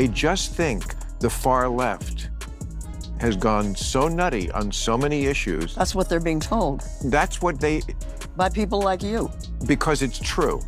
They just think the far left has gone so nutty on so many issues. That's what they're being told. That's what they... By people like you. Because it's true.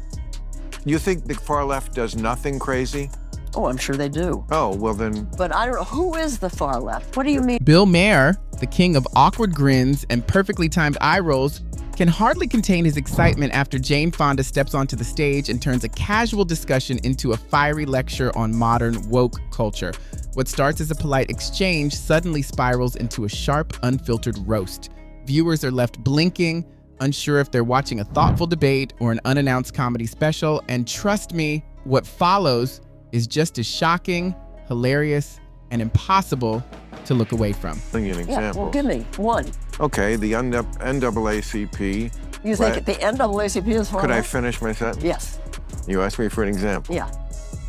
You think the far left does nothing crazy? Oh, I'm sure they do. Oh, well then... But I don't know, who is the far left? What do you mean? Bill Maher, the king of awkward grins and perfectly timed eye rolls, can hardly contain his excitement after Jane Fonda steps onto the stage and turns a casual discussion into a fiery lecture on modern woke culture. What starts as a polite exchange suddenly spirals into a sharp, unfiltered roast. Viewers are left blinking, unsure if they're watching a thoughtful debate or an unannounced comedy special, and trust me, what follows is just as shocking, hilarious, and impossible to look away from. I'll give you an example. Well, give me one. Okay, the NAACP. You think the NAACP is far Could left? I finish my sentence? Yes. You asked me for an example. Yeah.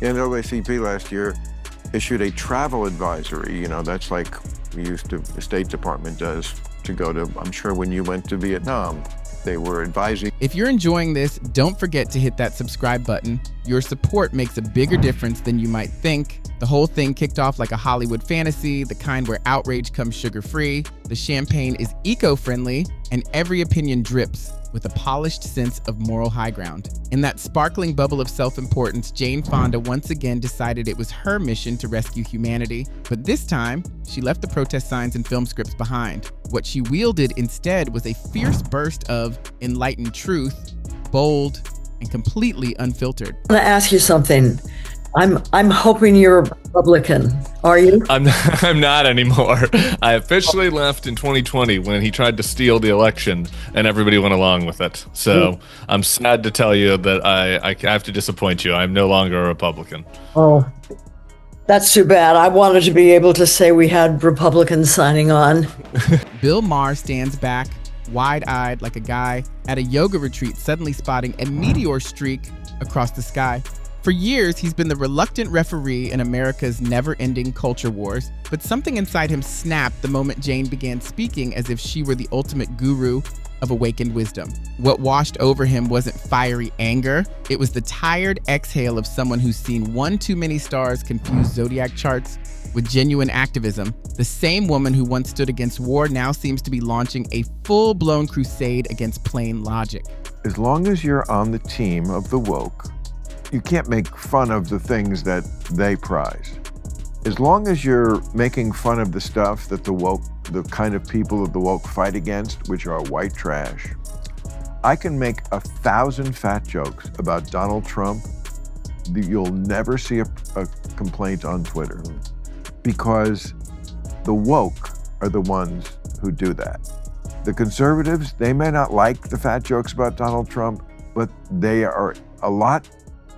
The NAACP last year issued a travel advisory. You know, that's like the State Department does to go to, I'm sure when you went to Vietnam, they were advising. If you're enjoying this, don't forget to hit that subscribe button. Your support makes a bigger difference than you might think. The whole thing kicked off like a Hollywood fantasy, the kind where outrage comes sugar-free, the champagne is eco-friendly, and every opinion drips with a polished sense of moral high ground. In that sparkling bubble of self-importance, Jane Fonda once again decided it was her mission to rescue humanity. But this time, she left the protest signs and film scripts behind. What she wielded instead was a fierce burst of enlightened truth, bold, and completely unfiltered. I want to ask you something. I'm hoping you're a Republican. Are you? I'm not anymore. I officially left in 2020 when he tried to steal the election and everybody went along with it. So I'm sad to tell you that I have to disappoint you. I'm no longer a Republican. Oh, that's too bad. I wanted to be able to say we had Republicans signing on. Bill Maher stands back, wide-eyed like a guy at a yoga retreat suddenly spotting a meteor streak across the sky. For years, he's been the reluctant referee in America's never-ending culture wars, but something inside him snapped the moment Jane began speaking as if she were the ultimate guru of awakened wisdom. What washed over him wasn't fiery anger, it was the tired exhale of someone who's seen one too many stars confuse zodiac charts with genuine activism. The same woman who once stood against war now seems to be launching a full-blown crusade against plain logic. As long as you're on the team of the woke, you can't make fun of the things that they prize. As long as you're making fun of the stuff that the kind of people of the woke fight against, which are white trash, I can make 1,000 fat jokes about Donald Trump. You'll never see a complaint on Twitter because the woke are the ones who do that. The conservatives, they may not like the fat jokes about Donald Trump, but they are a lot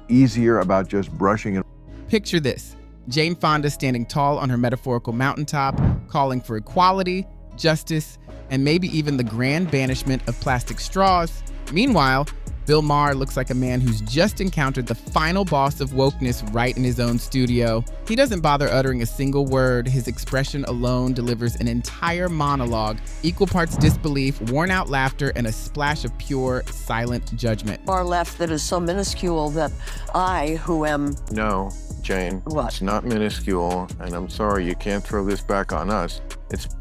easier about just brushing it. Picture this, Jane Fonda standing tall on her metaphorical mountaintop, calling for equality, justice, and maybe even the grand banishment of plastic straws. Meanwhile, Bill Maher looks like a man who's just encountered the final boss of wokeness right in his own studio. He doesn't bother uttering a single word. His expression alone delivers an entire monologue, equal parts disbelief, worn-out laughter, and a splash of pure, silent judgment. Far left that is so minuscule that I, who am... No, Jane, What? It's not minuscule, and I'm sorry, you can't throw this back on us.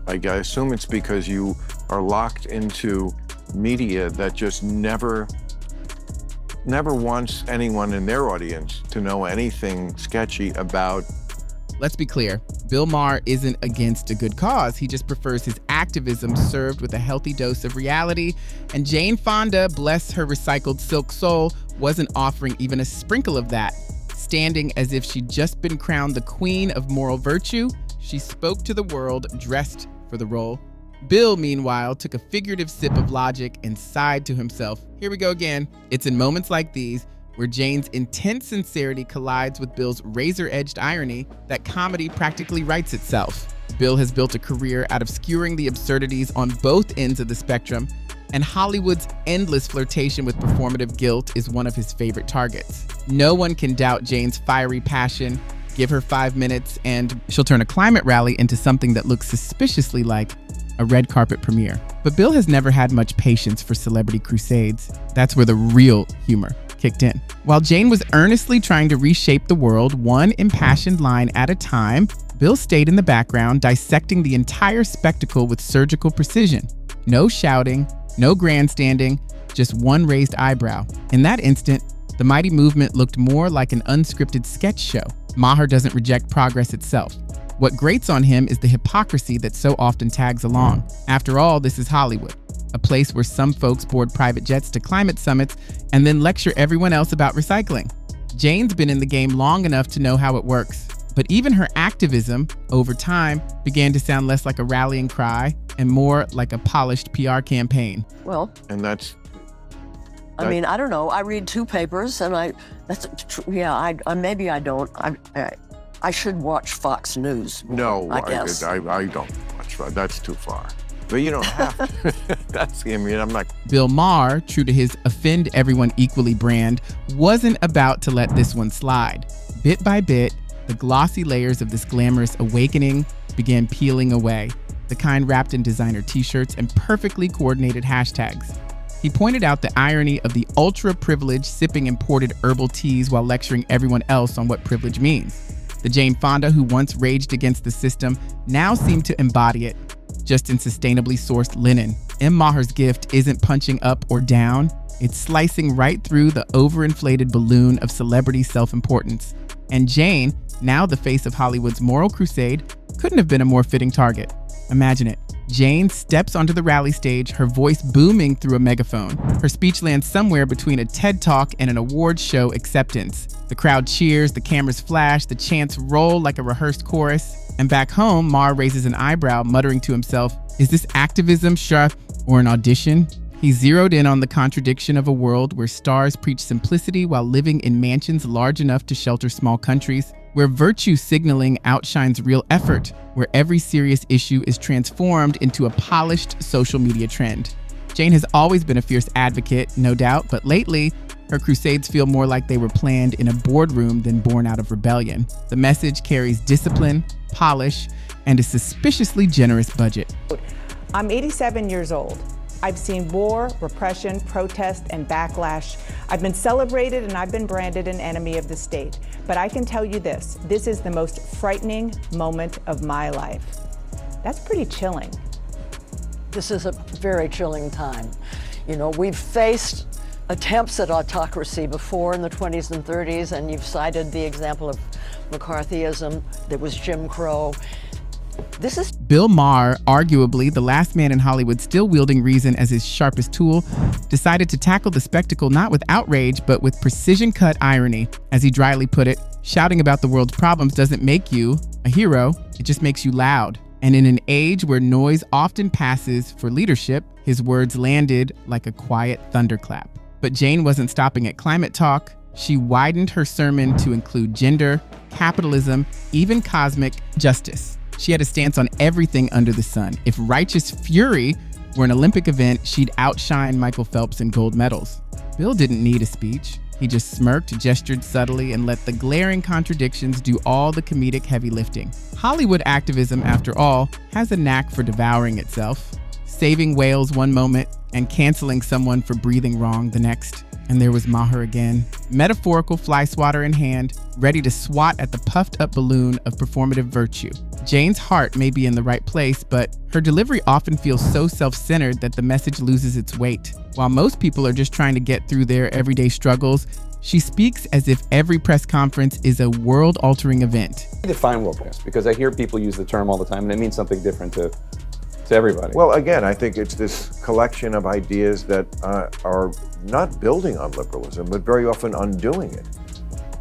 I assume it's because you are locked into media that just never wants anyone in their audience to know anything sketchy about. Let's be clear, Bill Maher isn't against a good cause. He just prefers his activism served with a healthy dose of reality. And Jane Fonda, bless her recycled silk soul, wasn't offering even a sprinkle of that. Standing as if she'd just been crowned the queen of moral virtue, she spoke to the world dressed for the role. Bill, meanwhile, took a figurative sip of logic and sighed to himself. Here we go again. It's in moments like these, where Jane's intense sincerity collides with Bill's razor-edged irony, that comedy practically writes itself. Bill has built a career out of skewering the absurdities on both ends of the spectrum, and Hollywood's endless flirtation with performative guilt is one of his favorite targets. No one can doubt Jane's fiery passion. Give her 5 minutes, and she'll turn a climate rally into something that looks suspiciously like a red carpet premiere. But Bill has never had much patience for celebrity crusades. That's where the real humor kicked in. While Jane was earnestly trying to reshape the world one impassioned line at a time, Bill stayed in the background, dissecting the entire spectacle with surgical precision. No shouting, no grandstanding, just one raised eyebrow. In that instant, the mighty movement looked more like an unscripted sketch show. Maher doesn't reject progress itself. What grates on him is the hypocrisy that so often tags along. After all, this is Hollywood, a place where some folks board private jets to climate summits and then lecture everyone else about recycling. Jane's been in the game long enough to know how it works. But even her activism, over time, began to sound less like a rallying cry and more like a polished PR campaign. Well, And that's I mean, I don't know. I read 2 papers, and maybe I don't. I should watch Fox News. no, I guess. I don't watch that. That's too far. But you don't have to. I'm not. Bill Maher, true to his offend everyone equally brand, wasn't about to let this one slide. Bit by bit, the glossy layers of this glamorous awakening began peeling away, the kind wrapped in designer t-shirts and perfectly coordinated hashtags. He pointed out the irony of the ultra-privileged sipping imported herbal teas while lecturing everyone else on what privilege means. The Jane Fonda who once raged against the system now seemed to embody it, just in sustainably sourced linen. M. Maher's gift isn't punching up or down, it's slicing right through the overinflated balloon of celebrity self-importance. And Jane, now the face of Hollywood's moral crusade, couldn't have been a more fitting target. Imagine it. Jane steps onto the rally stage, her voice booming through a megaphone. Her speech lands somewhere between a TED Talk and an awards show acceptance. The crowd cheers, the cameras flash, the chants roll like a rehearsed chorus. And back home, Maher raises an eyebrow, muttering to himself, is this activism, or an audition? He zeroed in on the contradiction of a world where stars preach simplicity while living in mansions large enough to shelter small countries, where virtue signaling outshines real effort, where every serious issue is transformed into a polished social media trend. Jane has always been a fierce advocate, no doubt, but lately, her crusades feel more like they were planned in a boardroom than born out of rebellion. The message carries discipline, polish, and a suspiciously generous budget. I'm 87 years old. I've seen war, repression, protest, and backlash. I've been celebrated and I've been branded an enemy of the state. But I can tell you this is the most frightening moment of my life. That's pretty chilling. This is a very chilling time. You know, we've faced attempts at autocracy before in the 20s and 30s, and you've cited the example of McCarthyism. There was Jim Crow. This is Bill Maher, arguably the last man in Hollywood still wielding reason as his sharpest tool, decided to tackle the spectacle not with outrage, but with precision-cut irony. As he dryly put it, shouting about the world's problems doesn't make you a hero, it just makes you loud. And in an age where noise often passes for leadership, his words landed like a quiet thunderclap. But Jane wasn't stopping at climate talk. She widened her sermon to include gender, capitalism, even cosmic justice. She had a stance on everything under the sun. If righteous fury were an Olympic event, she'd outshine Michael Phelps in gold medals. Bill didn't need a speech. He just smirked, gestured subtly, and let the glaring contradictions do all the comedic heavy lifting. Hollywood activism, after all, has a knack for devouring itself, saving whales one moment and canceling someone for breathing wrong the next. And there was Maher again, metaphorical fly swatter in hand, ready to swat at the puffed up balloon of performative virtue. Jane's heart may be in the right place, but her delivery often feels so self-centered that the message loses its weight. While most people are just trying to get through their everyday struggles, she speaks as if every press conference is a world-altering event. I define wokeness because I hear people use the term all the time and it means something different to everybody. Well, again, I think it's this collection of ideas that are not building on liberalism, but very often undoing it.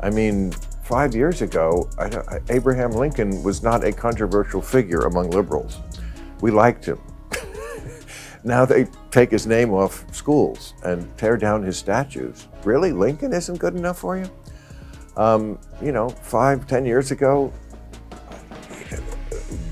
I mean, 5 years ago, Abraham Lincoln was not a controversial figure among liberals. We liked him. Now they take his name off schools and tear down his statues. Really? Lincoln isn't good enough for you? 5-10 years ago,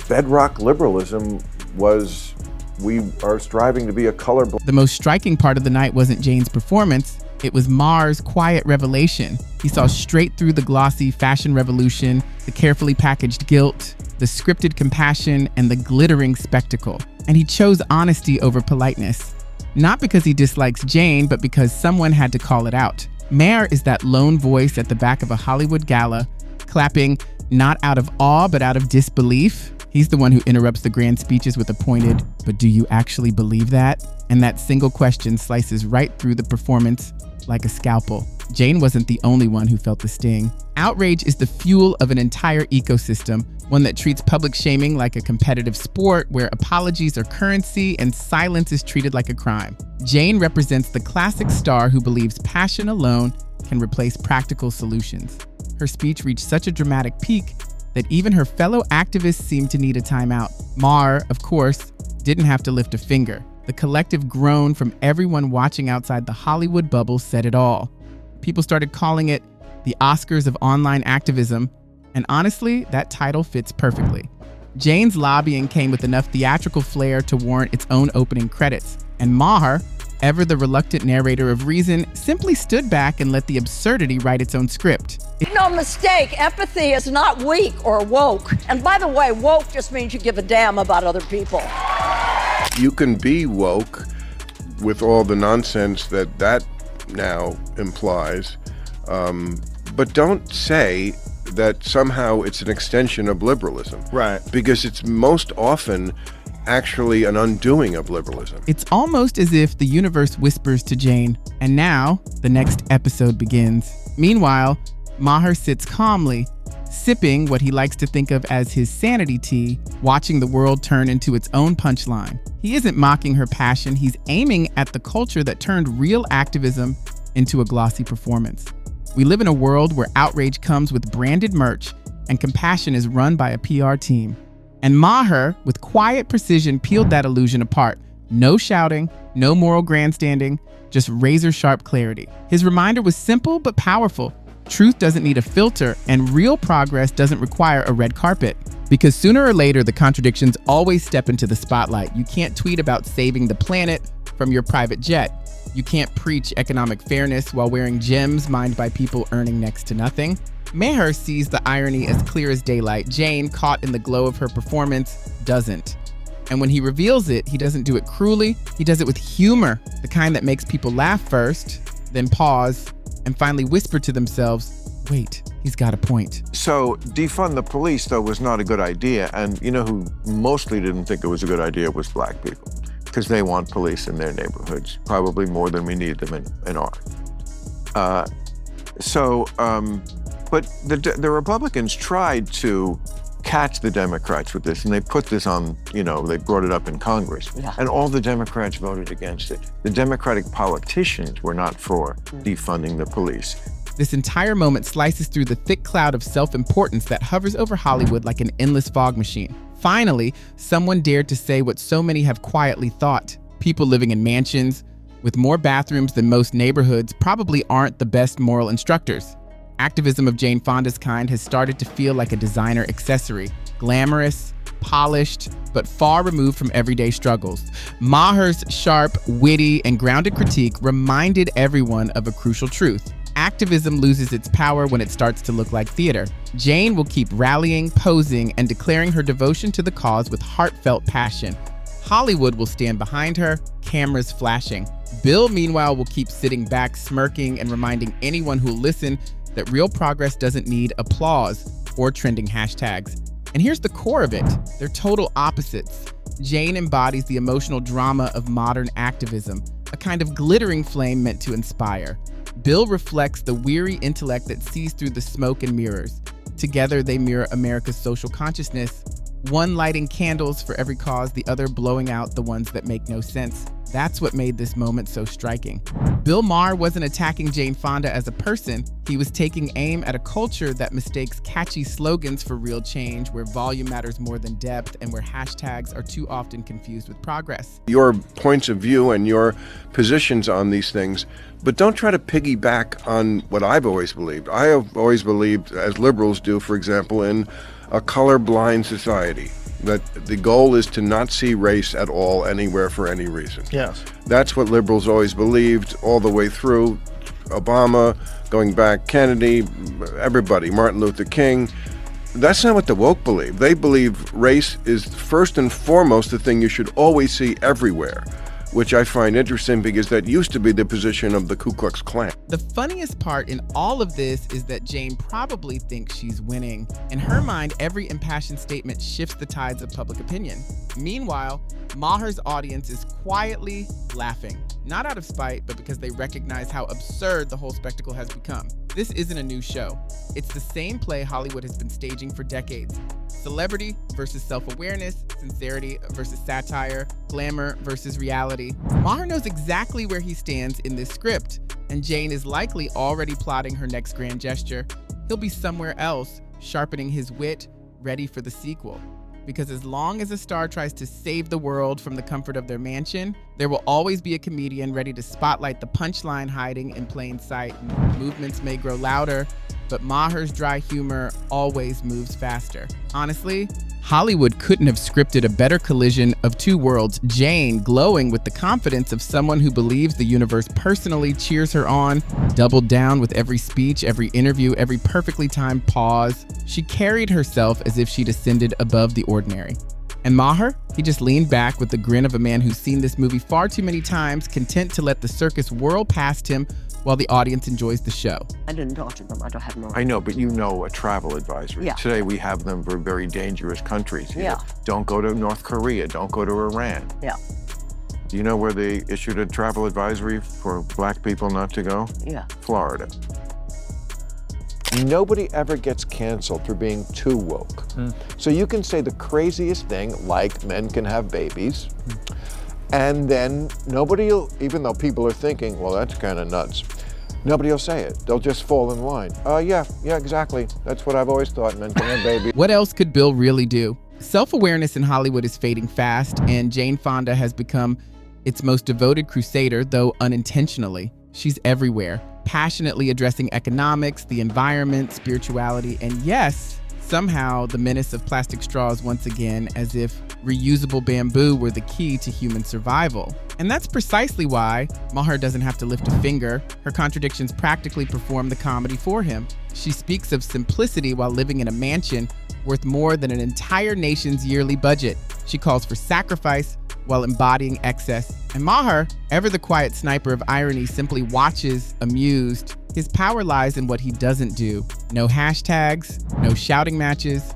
bedrock liberalism was we are striving to be a colorblind. The most striking part of the night wasn't Jane's performance. It was Maher's quiet revelation. He saw straight through the glossy fashion revolution, the carefully packaged guilt, the scripted compassion, and the glittering spectacle. And he chose honesty over politeness. Not because he dislikes Jane, but because someone had to call it out. Maher is that lone voice at the back of a Hollywood gala, clapping not out of awe, but out of disbelief. He's the one who interrupts the grand speeches with a pointed, "But do you actually believe that?" And that single question slices right through the performance like a scalpel. Jane wasn't the only one who felt the sting. Outrage is the fuel of an entire ecosystem, one that treats public shaming like a competitive sport where apologies are currency and silence is treated like a crime. Jane represents the classic star who believes passion alone can replace practical solutions. Her speech reached such a dramatic peak that even her fellow activists seemed to need a timeout. Maher, of course, didn't have to lift a finger. The collective groan from everyone watching outside the Hollywood bubble said it all. People started calling it the Oscars of online activism, and honestly, that title fits perfectly. Jane's lobbying came with enough theatrical flair to warrant its own opening credits, and Maher, ever the reluctant narrator of reason, simply stood back and let the absurdity write its own script. Make no mistake, empathy is not weak or woke. And by the way, woke just means you give a damn about other people. You can be woke with all the nonsense that now implies, but don't say that somehow it's an extension of liberalism. Right. Because it's most often actually an undoing of liberalism. It's almost as if the universe whispers to Jane, and now the next episode begins. Meanwhile, Maher sits calmly, sipping what he likes to think of as his sanity tea, watching the world turn into its own punchline. He isn't mocking her passion, he's aiming at the culture that turned real activism into a glossy performance. We live in a world where outrage comes with branded merch and compassion is run by a PR team. And Maher, with quiet precision, peeled that illusion apart. No shouting, no moral grandstanding, just razor-sharp clarity. His reminder was simple but powerful. Truth doesn't need a filter, and real progress doesn't require a red carpet. Because sooner or later, the contradictions always step into the spotlight. You can't tweet about saving the planet from your private jet. You can't preach economic fairness while wearing gems mined by people earning next to nothing. Maher sees the irony as clear as daylight. Jane, caught in the glow of her performance, doesn't. And when he reveals it, he doesn't do it cruelly. He does it with humor, the kind that makes people laugh first, then pause, and finally whisper to themselves, wait, he's got a point. So defund the police, though, was not a good idea. And you know who mostly didn't think it was a good idea was black people, because they want police in their neighborhoods, probably more than we need them in ours. But the Republicans tried to catch the Democrats with this, and they put this on, they brought it up in Congress. Yeah. And all the Democrats voted against it. The Democratic politicians were not for defunding the police. This entire moment slices through the thick cloud of self-importance that hovers over Hollywood like an endless fog machine. Finally, someone dared to say what so many have quietly thought. People living in mansions with more bathrooms than most neighborhoods probably aren't the best moral instructors. Activism of Jane Fonda's kind has started to feel like a designer accessory, glamorous, polished, but far removed from everyday struggles. Maher's sharp, witty, and grounded critique reminded everyone of a crucial truth. Activism loses its power when it starts to look like theater. Jane will keep rallying, posing, and declaring her devotion to the cause with heartfelt passion. Hollywood will stand behind her, cameras flashing. Bill, meanwhile, will keep sitting back, smirking, and reminding anyone who'll listen that real progress doesn't need applause or trending hashtags. And here's the core of it. They're total opposites. Jane embodies the emotional drama of modern activism, a kind of glittering flame meant to inspire. Bill reflects the weary intellect that sees through the smoke and mirrors. Together, they mirror America's social consciousness, one lighting candles for every cause, the other blowing out the ones that make no sense. That's what made this moment so striking. Bill Maher wasn't attacking Jane Fonda as a person. He was taking aim at a culture that mistakes catchy slogans for real change, where volume matters more than depth, and where hashtags are too often confused with progress. Your points of view and your positions on these things, but don't try to piggyback on what I've always believed. I have always believed, as liberals do, for example, in a colorblind society, that the goal is to not see race at all anywhere for any reason. Yes. That's what liberals always believed all the way through. Obama, going back, Kennedy, everybody, Martin Luther King. That's not what the woke believe. They believe race is first and foremost the thing you should always see everywhere. which I find interesting because that used to be the position of the Ku Klux Klan. The funniest part in all of this is that Jane probably thinks she's winning. In her mind, every impassioned statement shifts the tides of public opinion. Meanwhile, Maher's audience is quietly laughing, not out of spite, but because they recognize how absurd the whole spectacle has become. This isn't a new show. It's the same play Hollywood has been staging for decades. Celebrity versus self-awareness, sincerity versus satire, glamour versus reality. Maher knows exactly where he stands in this script, and Jane is likely already plotting her next grand gesture. He'll be somewhere else, sharpening his wit, ready for the sequel. Because as long as a star tries to save the world from the comfort of their mansion, there will always be a comedian ready to spotlight the punchline hiding in plain sight. Movements may grow louder, but Maher's dry humor always moves faster. Honestly, Hollywood couldn't have scripted a better collision of two worlds. Jane glowing with the confidence of someone who believes the universe personally cheers her on, doubled down with every speech, every interview, every perfectly timed pause. She carried herself as if she'd ascended above the ordinary. And Maher, he just leaned back with the grin of a man who's seen this movie far too many times, content to let the circus whirl past him while the audience enjoys the show. I didn't talk to them. I don't have no. I know, but you know a travel advisory. Yeah. Today we have them for very dangerous countries. You Yeah. know, don't go to North Korea. Don't go to Iran. Yeah, Do you know where they issued a travel advisory for black people not to go? yeah. Florida. Nobody ever gets canceled for being too woke. So you can say the craziest thing, like men can have babies, and then nobody will, even though people are thinking, well, that's kind of nuts, nobody will say it. They'll just fall in line. Yeah, exactly. That's what I've always thought, men can have babies. What else could Bill really do? Self-awareness in Hollywood is fading fast, and Jane Fonda has become its most devoted crusader, though unintentionally. She's everywhere, passionately addressing economics, the environment, spirituality, and yes, somehow the menace of plastic straws once again, as if reusable bamboo were the key to human survival. And that's precisely why Maher doesn't have to lift a finger. Her contradictions practically perform the comedy for him. She speaks of simplicity while living in a mansion worth more than an entire nation's yearly budget. She calls for sacrifice while embodying excess. And Maher, ever the quiet sniper of irony, simply watches, amused. His power lies in what he doesn't do. No hashtags, no shouting matches,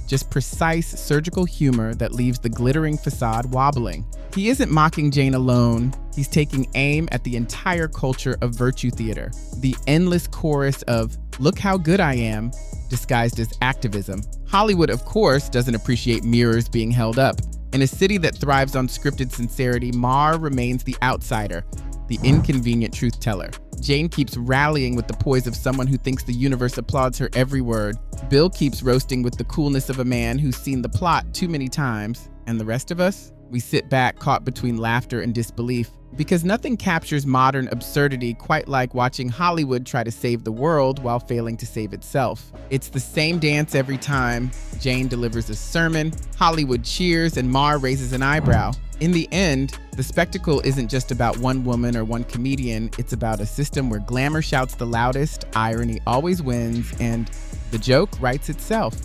just precise surgical humor that leaves the glittering facade wobbling. He isn't mocking Jane alone. He's taking aim at the entire culture of virtue theater. The endless chorus of, "Look how good I am," disguised as activism. Hollywood, of course, doesn't appreciate mirrors being held up. In a city that thrives on scripted sincerity, Maher remains the outsider, the inconvenient truth teller. Jane keeps rallying with the poise of someone who thinks the universe applauds her every word. Bill keeps roasting with the coolness of a man who's seen the plot too many times. And the rest of us? We sit back caught between laughter and disbelief. Because nothing captures modern absurdity quite like watching Hollywood try to save the world while failing to save itself. It's the same dance every time. Jane delivers a sermon, Hollywood cheers, and Maher raises an eyebrow. In the end, the spectacle isn't just about one woman or one comedian. It's about a system where glamour shouts the loudest, irony always wins, and the joke writes itself.